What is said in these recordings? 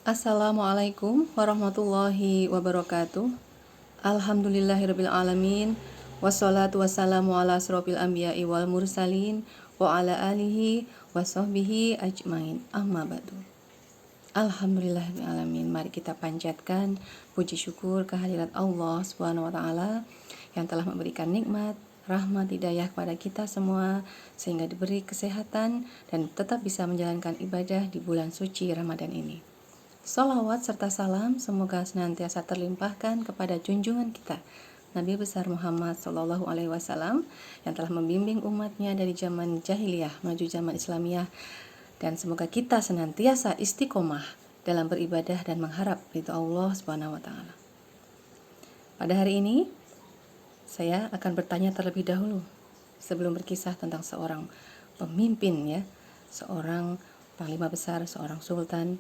Assalamualaikum warahmatullahi wabarakatuh. Alhamdulillahirabbil alamin. Wassalatu wassalamu ala asrofil anbiya'i wal mursalin wa ala alihi wa sahbihi ajmain. Amma ba'du. Alhamdulillahirabbil alamin. Mari kita panjatkan puji syukur kehadirat Allah Subhanahu wa taala yang telah memberikan nikmat, rahmat, hidayah kepada kita semua sehingga diberi kesehatan dan tetap bisa menjalankan ibadah di bulan suci Ramadan ini. Salawat serta salam semoga senantiasa terlimpahkan kepada junjungan kita Nabi besar Muhammad Sallallahu Alaihi Wasallam yang telah membimbing umatnya dari zaman jahiliyah menuju zaman Islamiyah, dan semoga kita senantiasa istiqomah dalam beribadah dan mengharap ridho Allah Subhanahu Wa Taala. Pada hari ini saya akan bertanya terlebih dahulu sebelum berkisah tentang seorang pemimpin, ya, seorang panglima besar, seorang sultan.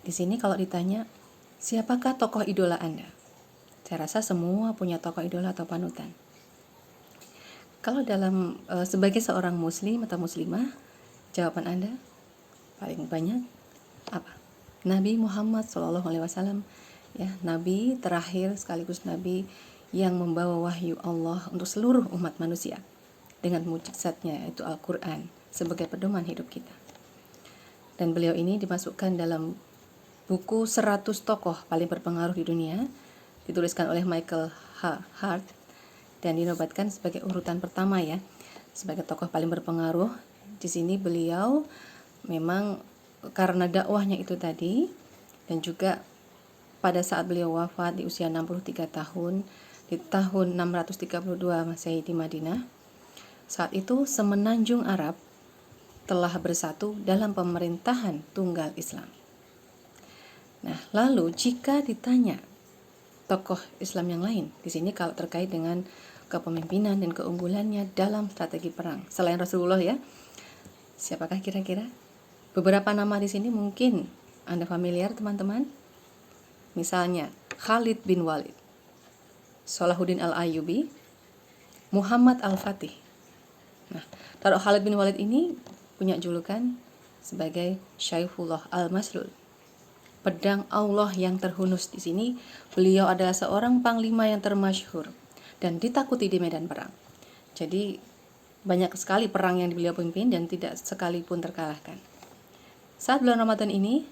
Di sini kalau ditanya, siapakah tokoh idola Anda? Saya rasa semua punya tokoh idola atau panutan. Kalau dalam sebagai seorang muslim atau muslimah, jawaban Anda paling banyak apa? Nabi Muhammad SAW, ya, Nabi terakhir sekaligus Nabi yang membawa wahyu Allah untuk seluruh umat manusia dengan mukjizatnya yaitu Al-Quran sebagai pedoman hidup kita. Dan beliau ini dimasukkan dalam buku 100 tokoh paling berpengaruh di dunia, dituliskan oleh Michael Hart dan dinobatkan sebagai urutan pertama, ya, sebagai tokoh paling berpengaruh. Di sini beliau memang karena dakwahnya itu tadi, dan juga pada saat beliau wafat di usia 63 tahun di tahun 632 Masehi di Madinah. Saat itu semenanjung Arab telah bersatu dalam pemerintahan tunggal Islam. Nah, lalu jika ditanya tokoh Islam yang lain, di sini kalau terkait dengan kepemimpinan dan keunggulannya dalam strategi perang selain Rasulullah, ya, siapakah kira-kira? Beberapa nama di sini mungkin Anda familiar, teman-teman. Misalnya Khalid bin Walid, Salahuddin Al-Ayyubi, Muhammad Al-Fatih. Nah, taruh Khalid bin Walid ini punya julukan sebagai Syaifullah Al-Maslul, pedang Allah yang terhunus. Di sini beliau adalah seorang panglima yang termasyhur dan ditakuti di medan perang. Jadi banyak sekali perang yang beliau pimpin dan tidak sekalipun terkalahkan. Saat bulan Ramadan ini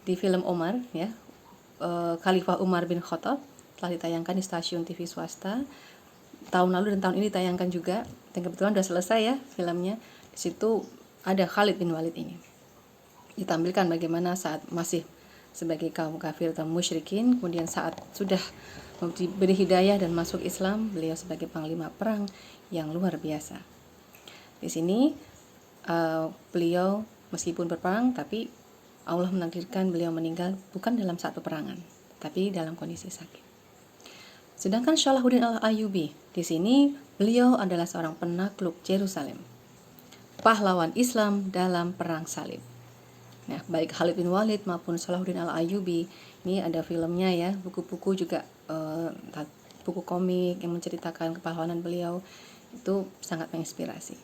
di film Omar, ya, Khalifah Umar bin Khattab telah ditayangkan di stasiun TV swasta tahun lalu dan tahun ini ditayangkan juga, dan kebetulan sudah selesai, ya, filmnya. Di situ ada Khalid bin Walid ini ditampilkan bagaimana saat masih sebagai kaum kafir atau musyrikin, kemudian saat sudah diberi hidayah dan masuk Islam, beliau sebagai panglima perang yang luar biasa. Di sini beliau meskipun berperang, tapi Allah menakdirkan beliau meninggal bukan dalam saat peperangan, tapi dalam kondisi sakit. Sedangkan Salahuddin Al-Ayyubi, di sini beliau adalah seorang penakluk Yerusalem, pahlawan Islam dalam perang salib. Nah, baik Khalid bin Walid maupun Salahuddin Al-Ayyubi ini ada filmnya, ya, buku-buku juga, buku komik yang menceritakan kepahlawanan beliau, itu sangat menginspirasi.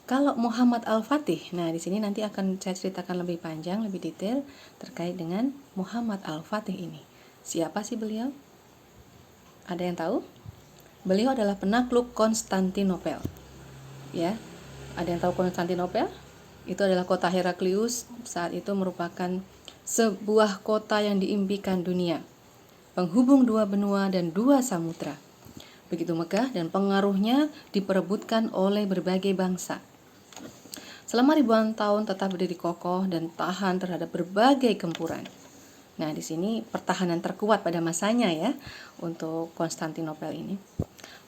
Kalau Muhammad Al-Fatih, nah di sini nanti akan saya ceritakan lebih panjang, lebih detail terkait dengan Muhammad Al-Fatih ini. Siapa sih beliau? Ada yang tahu? Beliau adalah penakluk Konstantinopel, ya. Ada yang tahu Konstantinopel? Itu adalah kota Heraklius, saat itu merupakan sebuah kota yang diimpikan dunia, penghubung dua benua dan dua samudra. Begitu megah dan pengaruhnya diperebutkan oleh berbagai bangsa. Selama ribuan tahun tetap berdiri kokoh dan tahan terhadap berbagai gempuran. Nah, di sini pertahanan terkuat pada masanya, ya, untuk Konstantinopel ini.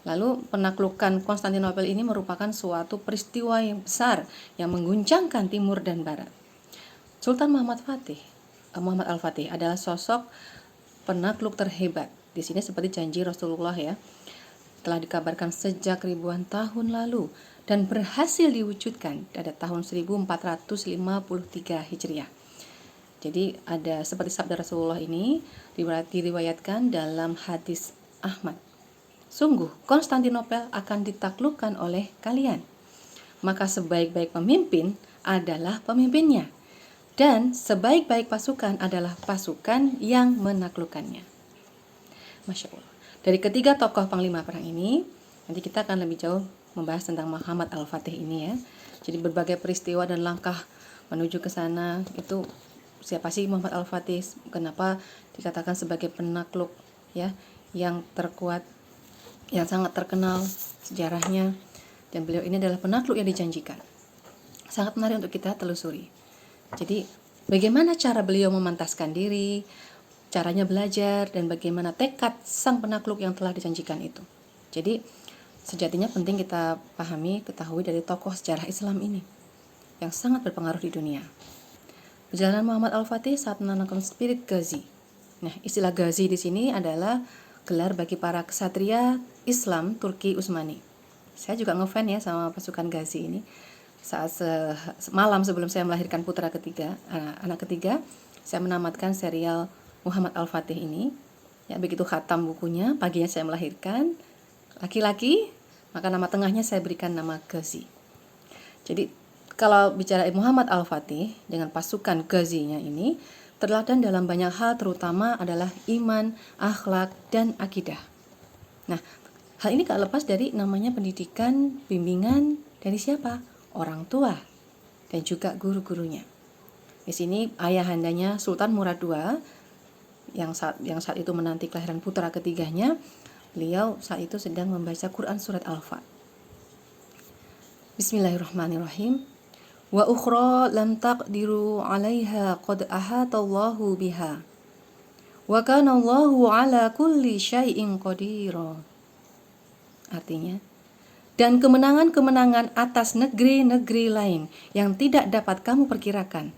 Lalu penaklukan Konstantinopel ini merupakan suatu peristiwa yang besar yang mengguncangkan timur dan barat. Sultan Muhammad Al-Fatih adalah sosok penakluk terhebat. Di sini seperti janji Rasulullah, ya, telah dikabarkan sejak ribuan tahun lalu dan berhasil diwujudkan pada tahun 1453 Hijriah. Jadi ada seperti sabda Rasulullah ini diriwayatkan dalam hadis Ahmad. Sungguh, Konstantinopel akan ditaklukkan oleh kalian. Maka sebaik-baik pemimpin adalah pemimpinnya. Dan sebaik-baik pasukan adalah pasukan yang menaklukkannya. Masya Allah. Dari ketiga tokoh panglima perang ini, nanti kita akan lebih jauh membahas tentang Muhammad Al-Fatih ini ya. Jadi berbagai peristiwa dan langkah menuju ke sana itu siapa sih Muhammad Al-Fatih? Kenapa dikatakan sebagai penakluk ya yang terkuat, yang sangat terkenal sejarahnya, dan beliau ini adalah penakluk yang dijanjikan. Sangat menarik untuk kita telusuri. Jadi bagaimana cara beliau memantaskan diri, caranya belajar, dan bagaimana tekad sang penakluk yang telah dijanjikan itu. Jadi sejatinya penting kita ketahui dari tokoh sejarah Islam ini yang sangat berpengaruh di dunia. Perjalanan Muhammad Al-Fatih saat menanamkan spirit Ghazi. Nah, istilah Ghazi di sini adalah gelar bagi para ksatria Islam Turki Utsmani. Saya juga ngefan ya sama pasukan Ghazi ini. Saat malam sebelum saya melahirkan putra ketiga, anak ketiga, saya menamatkan serial Muhammad Al-Fatih ini. Ya, begitu khatam bukunya, paginya saya melahirkan laki-laki, maka nama tengahnya saya berikan nama Ghazi. Jadi kalau bicara Muhammad Al-Fatih dengan pasukan Ghazi-nya ini terteladan dalam banyak hal, terutama adalah iman, akhlak, dan akidah. Nah, hal ini gak lepas dari namanya pendidikan, bimbingan dari siapa? Orang tua dan juga guru-gurunya. Di sini ayahandanya Sultan Murad II yang saat itu menanti kelahiran putra ketiganya, beliau saat itu sedang membaca Quran surat Al-Fat. Bismillahirrahmanirrahim. Wa ukhra lam taqdiru 'alaiha qad ahatallahu biha. Wa kana Allahu 'ala kulli syai'in qadira. Artinya, dan kemenangan-kemenangan atas negeri-negeri lain yang tidak dapat kamu perkirakan.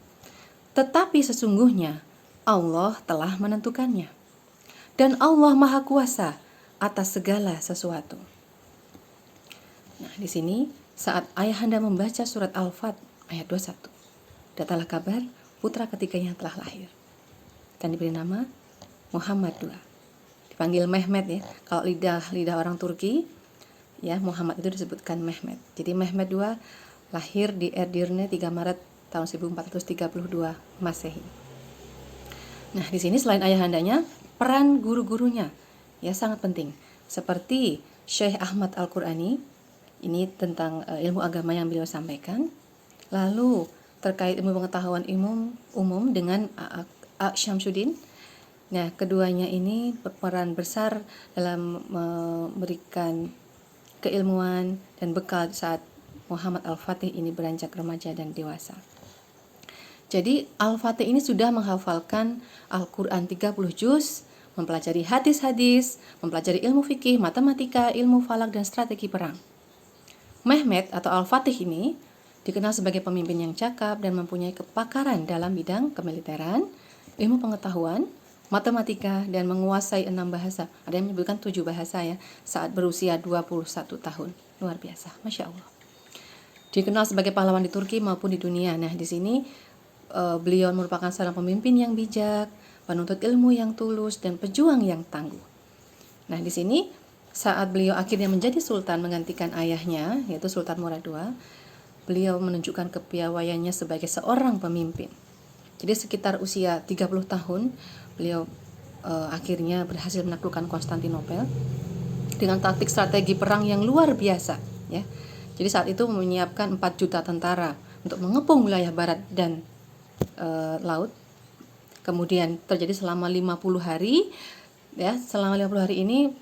Tetapi sesungguhnya Allah telah menentukannya. Dan Allah Maha Kuasa atas segala sesuatu. Nah, di sini saat ayahanda membaca surat Al-Fat ayat 21, datanglah kabar putra ketiganya telah lahir dan diberi nama Muhammad II. Dipanggil Mehmet ya. Kalau lidah orang Turki ya, Muhammad itu disebutkan Mehmet. Jadi Mehmet II lahir di Edirne 3 Maret tahun 1432 Masehi. Nah, di sini selain ayahandanya, peran guru-gurunya ya sangat penting. Seperti Syekh Ahmad Al-Qurani, ini tentang ilmu agama yang beliau sampaikan. Lalu terkait ilmu pengetahuan umum dengan Syamsuddin. Nah, keduanya ini berperan besar dalam memberikan keilmuan dan bekal saat Muhammad Al-Fatih ini beranjak remaja dan dewasa. Jadi Al-Fatih ini sudah menghafalkan Al-Quran 30 juz, mempelajari hadis-hadis, mempelajari ilmu fikih, matematika, ilmu falak, dan strategi perang. Mehmet atau Al-Fatih ini dikenal sebagai pemimpin yang cakap dan mempunyai kepakaran dalam bidang kemiliteran, ilmu pengetahuan, matematika, dan menguasai 6 bahasa. Ada yang menyebutkan 7 bahasa ya, saat berusia 21 tahun. Luar biasa, Masya Allah. Dikenal sebagai pahlawan di Turki maupun di dunia. Nah, di sini beliau merupakan seorang pemimpin yang bijak, penuntut ilmu yang tulus, dan pejuang yang tangguh. Nah, di sini saat beliau akhirnya menjadi sultan menggantikan ayahnya, yaitu Sultan Murad II, beliau menunjukkan kepiawaiannya sebagai seorang pemimpin. Jadi sekitar usia 30 tahun, beliau akhirnya berhasil menaklukkan Konstantinopel dengan taktik strategi perang yang luar biasa. Ya. Jadi saat itu menyiapkan 4 juta tentara untuk mengepung wilayah barat dan laut. Kemudian terjadi selama 50 hari. Ya, selama 50 hari ini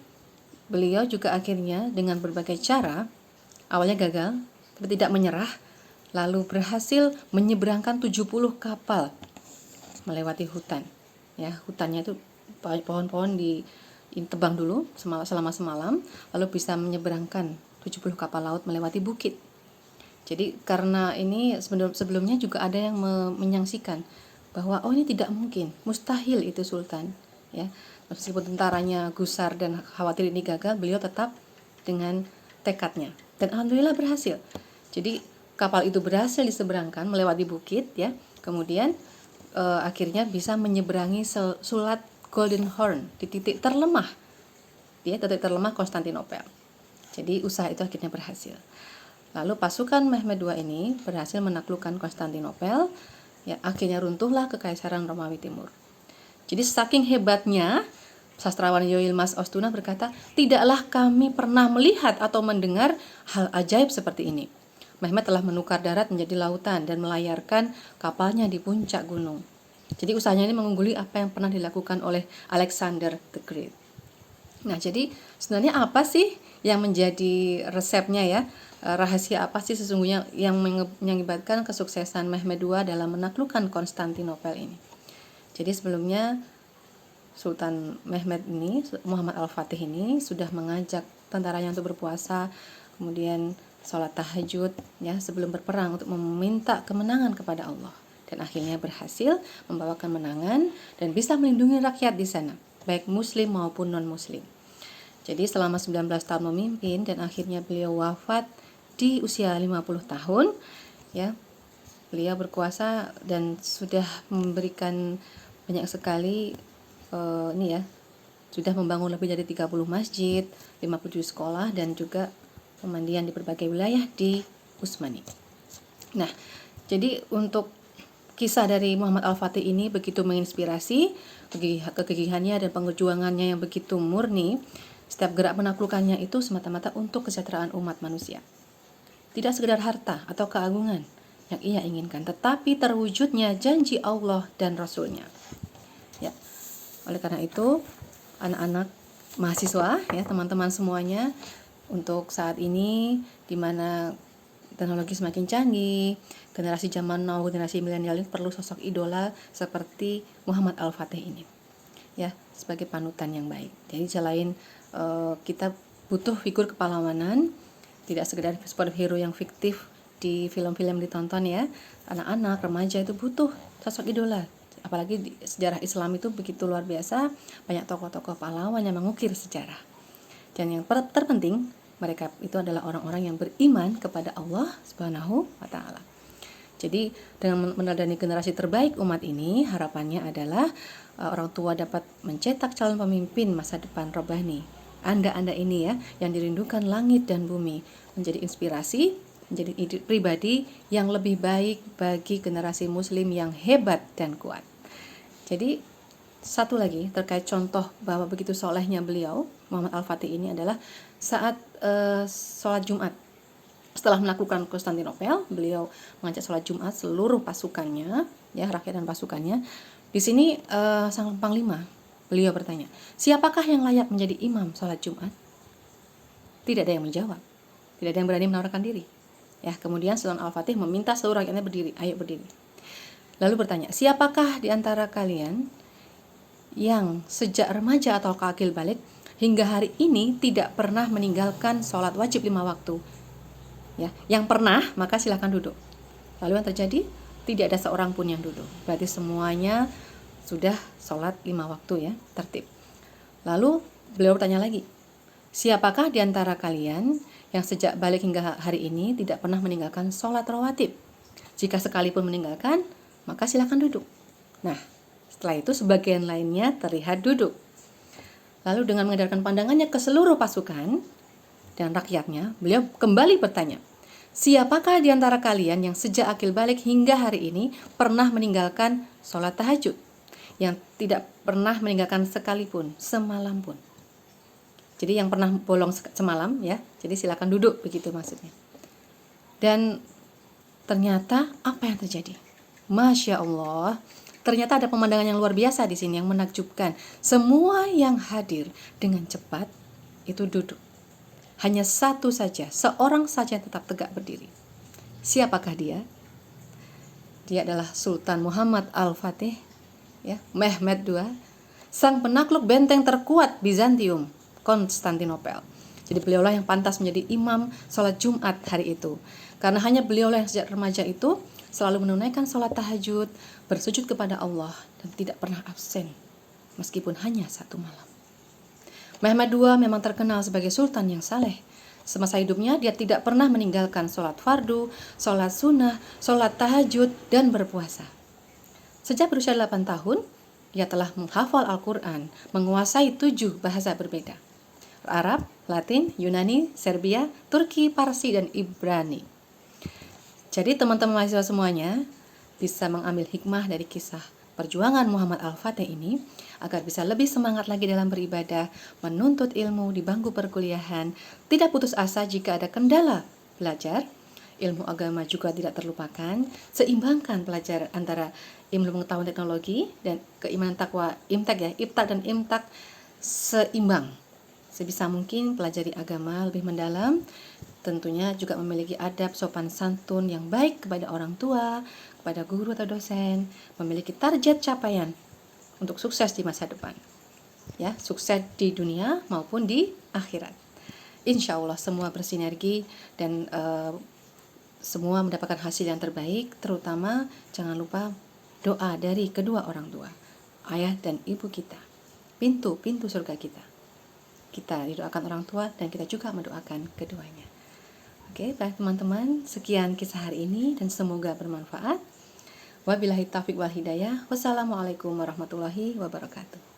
beliau juga akhirnya dengan berbagai cara, awalnya gagal, tapi tidak menyerah, lalu berhasil menyeberangkan 70 kapal melewati hutan. Ya, hutannya itu pohon-pohon ditebang dulu selama semalam, lalu bisa menyeberangkan 70 kapal laut melewati bukit. Jadi karena ini sebelumnya juga ada yang menyaksikan bahwa ini tidak mungkin, mustahil itu sultan, ya. Meskipun tentaranya gusar dan khawatir ini gagal, beliau tetap dengan tekadnya. Dan alhamdulillah berhasil. Jadi kapal itu berhasil diseberangkan melewati bukit, ya. Kemudian akhirnya bisa menyeberangi Sulat Golden Horn di titik terlemah, ya, titik terlemah Konstantinopel. Jadi usaha itu akhirnya berhasil. Lalu pasukan Mehmed II ini berhasil menaklukkan Konstantinopel Ya, akhirnya runtuhlah kekaisaran Romawi Timur. Jadi saking hebatnya, sastrawan Yoilmas Ostuna berkata, tidaklah kami pernah melihat atau mendengar hal ajaib seperti ini. Mehmed telah menukar darat menjadi lautan dan melayarkan kapalnya di puncak gunung. Jadi usahanya ini mengungguli apa yang pernah dilakukan oleh Alexander the Great. Nah, jadi sebenarnya apa sih yang menjadi resepnya ya? Rahasia apa sih sesungguhnya yang mengakibatkan kesuksesan Mehmed II dalam menaklukkan Konstantinopel ini? Jadi sebelumnya Sultan Mehmed ini, Muhammad Al-Fatih ini sudah mengajak tentaranya untuk berpuasa, kemudian sholat tahajud ya sebelum berperang untuk meminta kemenangan kepada Allah, dan akhirnya berhasil membawa kemenangan dan bisa melindungi rakyat di sana, baik muslim maupun non-muslim. Jadi selama 19 tahun memimpin dan akhirnya beliau wafat di usia 50 tahun ya. Beliau berkuasa dan sudah memberikan banyak sekali sudah membangun lebih dari 30 masjid, 57 sekolah, dan juga pemandian di berbagai wilayah di Utsmani. Nah, jadi untuk kisah dari Muhammad Al-Fatih ini begitu menginspirasi, kegigihannya dan perjuangannya yang begitu murni. Setiap gerak penaklukannya itu semata-mata untuk kesejahteraan umat manusia. Tidak sekedar harta atau keagungan yang ia inginkan, tetapi terwujudnya janji Allah dan Rasul-Nya. Ya. Oleh karena itu, anak-anak mahasiswa ya, teman-teman semuanya, untuk saat ini di mana teknologi semakin canggih, generasi zaman now, generasi milenial ini perlu sosok idola seperti Muhammad Al-Fatih ini. Ya, sebagai panutan yang baik. Jadi selain kita butuh figur kepahlawanan, tidak sekedar superhero yang fiktif di film-film ditonton ya. Anak-anak, remaja itu butuh sosok idola. Apalagi di sejarah Islam itu begitu luar biasa, banyak tokoh-tokoh pahlawan yang mengukir sejarah. Dan yang terpenting, mereka itu adalah orang-orang yang beriman kepada Allah Subhanahu wa taala. Jadi dengan meneladani generasi terbaik umat ini, harapannya adalah orang tua dapat mencetak calon pemimpin masa depan robbani. Anda ini ya, yang dirindukan langit dan bumi, menjadi inspirasi, menjadi pribadi yang lebih baik bagi generasi muslim yang hebat dan kuat. Jadi satu lagi terkait contoh bahwa begitu solehnya beliau Muhammad Al-Fatih ini adalah saat sholat Jumat. Setelah menaklukkan Konstantinopel, beliau mengajak sholat Jumat seluruh pasukannya, ya rakyat dan pasukannya. Di sini sang panglima beliau bertanya, siapakah yang layak menjadi imam sholat Jumat? Tidak ada yang menjawab, tidak ada yang berani menawarkan diri. Ya, kemudian Sultan Al-Fatih meminta seluruh rakyatnya berdiri, ayo berdiri. Lalu bertanya, siapakah di antara kalian yang sejak remaja atau akil balik hingga hari ini tidak pernah meninggalkan sholat wajib 5 waktu? Ya, yang pernah maka silakan duduk. Lalu yang terjadi, tidak ada seorang pun yang duduk. Berarti semuanya sudah sholat 5 waktu ya, tertib. Lalu beliau bertanya lagi, siapakah di antara kalian yang sejak balik hingga hari ini tidak pernah meninggalkan sholat rawatib? Jika sekalipun meninggalkan, maka silakan duduk. Nah, setelah itu sebagian lainnya terlihat duduk. Lalu dengan mengedarkan pandangannya ke seluruh pasukan dan rakyatnya, beliau kembali bertanya, siapakah di antara kalian yang sejak akil balik hingga hari ini pernah meninggalkan sholat tahajud? Yang tidak pernah meninggalkan sekalipun, semalam pun. Jadi yang pernah bolong semalam ya, jadi silakan duduk, begitu maksudnya. Dan ternyata apa yang terjadi? Masya Allah, ternyata ada pemandangan yang luar biasa di sini yang menakjubkan. Semua yang hadir dengan cepat itu duduk. Hanya satu saja, seorang saja yang tetap tegak berdiri. Siapakah dia? Dia adalah Sultan Muhammad Al-Fatih, ya, Mehmed II, sang penakluk benteng terkuat Bizantium, Konstantinopel. Jadi beliaulah yang pantas menjadi imam sholat Jumat hari itu. Karena hanya beliaulah yang sejak remaja itu selalu menunaikan sholat tahajud, bersujud kepada Allah, dan tidak pernah absen, meskipun hanya satu malam. Mehmed II memang terkenal sebagai sultan yang saleh. Semasa hidupnya dia tidak pernah meninggalkan sholat fardu, sholat sunnah, sholat tahajud, dan berpuasa. Sejak berusia 8 tahun, dia telah menghafal Al-Quran, menguasai 7 bahasa berbeda. Arab, Latin, Yunani, Serbia, Turki, Parsi, dan Ibrani. Jadi teman-teman mahasiswa semuanya, bisa mengambil hikmah dari kisah perjuangan Muhammad Al-Fatih ini, agar bisa lebih semangat lagi dalam beribadah, menuntut ilmu di bangku perkuliahan, tidak putus asa jika ada kendala belajar. Ilmu agama juga tidak terlupakan, seimbangkan pelajaran antara ilmu pengetahuan teknologi dan keimanan takwa, IPTAK dan IMTAK seimbang. Sebisa mungkin pelajari agama lebih mendalam, tentunya juga memiliki adab sopan santun yang baik kepada orang tua, kepada guru atau dosen, memiliki target capaian untuk sukses di masa depan. Ya, sukses di dunia maupun di akhirat. Insya Allah semua bersinergi dan semua mendapatkan hasil yang terbaik, terutama jangan lupa doa dari kedua orang tua, ayah dan ibu kita, pintu surga kita. Kita didoakan orang tua dan kita juga mendoakan keduanya. Oke, baik teman-teman, sekian kisah hari ini dan semoga bermanfaat. Wabillahi taufiq wal hidayah. Wassalamualaikum warahmatullahi wabarakatuh.